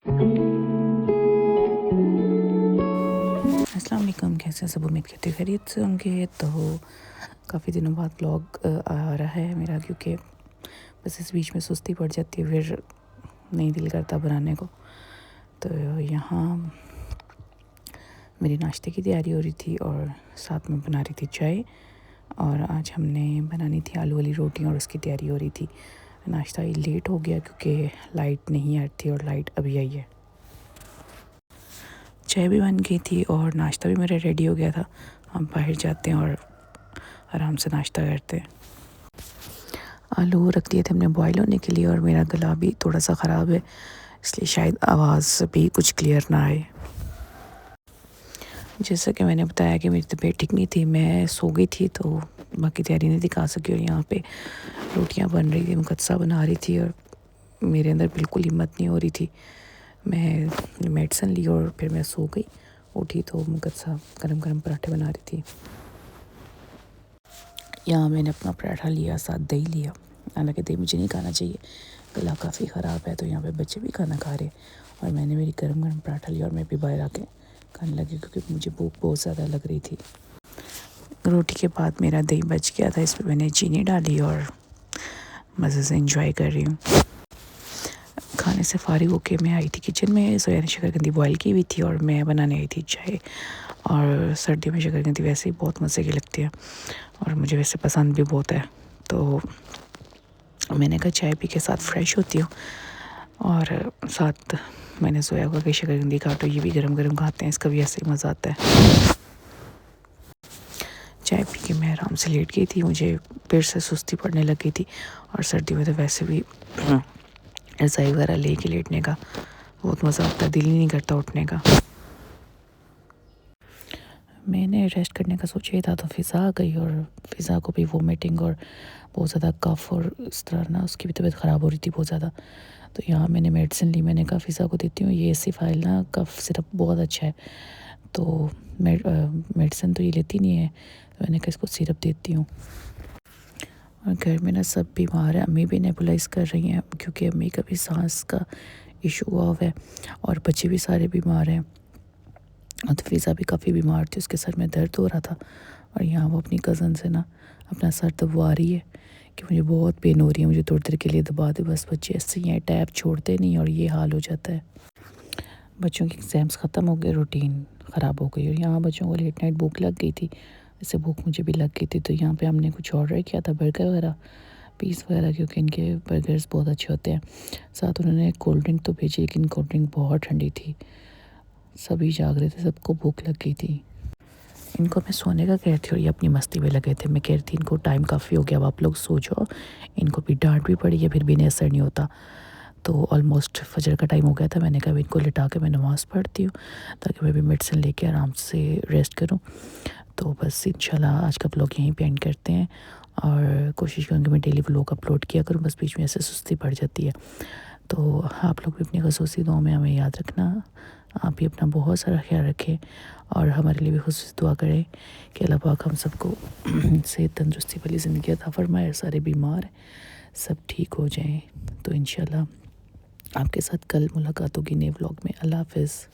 अस्सलाम वालेकुम, कैसे हैं सब? उम्मीद करते हैं खैरियत से होंगे। तो काफ़ी दिनों बाद व्लॉग आ रहा है मेरा, क्योंकि बस इस बीच में सुस्ती पड़ जाती है, फिर नहीं दिल करता बनाने को। तो यहाँ मेरी नाश्ते की तैयारी हो रही थी और साथ में बना रही थी चाय। और आज हमने बनानी थी आलू वाली रोटी और उसकी तैयारी हो रही थी। नाश्ता ही लेट हो गया क्योंकि लाइट नहीं आ रही थी और लाइट अभी आई है। चाय भी बन गई थी और नाश्ता भी मेरा रेडी हो गया था। हम बाहर जाते हैं और आराम से नाश्ता करते हैं। आलू रख दिए थे हमने बॉईल होने के लिए और मेरा गला भी थोड़ा सा ख़राब है, इसलिए शायद आवाज़ भी कुछ क्लियर ना आए। जैसा कि मैंने बताया कि मेरी तबीयत ठीक नहीं थी, मैं सो गई थी, तो बाकी तैयारी नहीं दिखा सकी। और यहाँ पे रोटियां बन रही थी, मुकद्दसा बना रही थी और मेरे अंदर बिल्कुल हिम्मत नहीं हो रही थी। मैं मेडिसिन ली और फिर मैं सो गई। उठी तो मुकद्दसा गरम गरम पराठे बना रही थी। यहाँ मैंने अपना पराठा लिया, साथ दही लिया। हालांकि दही मुझे नहीं खाना चाहिए, गला काफ़ी ख़राब है। तो यहाँ पे बच्चे भी खाना खा रहे और मैंने मेरी गरम गरम पराठा लिया और मैं भी बाहर आके खाने लगी क्योंकि मुझे भूख बहुत ज़्यादा लग रही थी। रोटी के बाद मेरा दही बच गया था, इस पर मैंने चीनी डाली और मज़े से इंजॉय कर रही हूँ। खाने से फारिग होके मैं आई थी किचन में। सोया ने शकरकंदी बॉयल की हुई थी और मैं बनाने आई थी चाय। और सर्दियों में शकरकंदी वैसे ही बहुत मज़े की लगती है और मुझे वैसे पसंद भी बहुत है। तो मैंने कहा चाय पी के साथ फ्रेश होती हूँ और साथ मैंने सोया हुआ कि शकरकंदी काटो, ये भी गरम गरम खाते हैं, इसका भी ऐसे ही मज़ा आता है। चाय पी के मैं आराम से लेट गई थी। मुझे फिर से सुस्ती पड़ने लग गई थी और सर्दी में तो वैसे भी रज़ाई वगैरह ले के लेटने का बहुत मज़ा आता है, दिल ही नहीं करता उठने का। मैंने रेस्ट करने का सोचा ही था तो फ़िज़ा आ गई और फ़िज़ा को भी वोमिटिंग और बहुत ज़्यादा कफ़ और इस तरह ना उसकी भी तबीयत ख़राब हो रही थी बहुत ज़्यादा। तो यहाँ मैंने मेडिसिन ली। मैंने कहा फ़िज़ा को देती हूँ, ये एसिफाइल ना कफ़ सिरप बहुत अच्छा है। तो मेडिसिन तो ये लेती नहीं है, तो मैंने कहा इसको सिरप देती हूँ। और घर में ना सब बीमार हैं। अम्मी भी नेबुलाइज़ कर रही हैं क्योंकि अम्मी का भी सांस का इशू हुआ हुआ है और बच्चे भी सारे बीमार हैं। और तो फ़िज़ा भी काफ़ी बीमार थी, उसके सर में दर्द हो रहा था और यहाँ वो अपनी कज़न से ना अपना सर दबवा रही है कि मुझे बहुत पेन हो रही है, मुझे थोड़ी देर के लिए दबा दे बस। बच्चे ऐसे ही हैं, टैब छोड़ते नहीं और ये हाल हो जाता है। बच्चों के एग्ज़ाम्स ख़त्म हो गए, रूटीन ख़राब हो गई और यहाँ बच्चों को लेट नाइट भूख लग गई थी। ऐसे भूख मुझे भी लग गई थी, तो यहाँ पे हमने कुछ ऑर्डर किया था, बर्गर वगैरह, पीस वगैरह, क्योंकि इनके बर्गर्स बहुत अच्छे होते हैं। साथ उन्होंने कोल्ड ड्रिंक तो भेजी, लेकिन कोल्ड ड्रिंक बहुत ठंडी थी। सभी जाग रहे थे, सबको भूख लग गई थी। इनको मैं सोने का कह रही थी और ये अपनी मस्ती में लगे थे। मैं कह रही थी इनको टाइम काफ़ी हो गया, अब आप लोग सो जाओ। इनको भी डांट भी पड़ी है, फिर भी इन्हें असर नहीं होता। तो ऑलमोस्ट फजर का टाइम हो गया था। मैंने कहा इनको लिटा के मैं नमाज़ पढ़ती हूँ ताकि मैं भी मेडिसिन लेके आराम से रेस्ट करूँ। तो बस इंशाल्लाह आज का व्लॉग यहीं पे एंड करते हैं और कोशिश करूँगी मैं डेली व्लॉग अपलोड किया करूँ, बस बीच में ऐसे सुस्ती पड़ जाती है। तो आप लोग भी अपनी खसूसी दुआ में हमें याद रखना। आप भी अपना बहुत सारा ख्याल रखें और हमारे लिए भी खुसूसी दुआ करें कि अल्लाह पाक हम सबको सेहत तंदुरुस्ती वाली ज़िंदगी अता फ़रमाए। सारे बीमार सब ठीक हो जाएं। तो इंशाल्लाह आपके साथ कल मुलाकात होगी नए व्लॉग में। अल्लाह हाफ़िज़।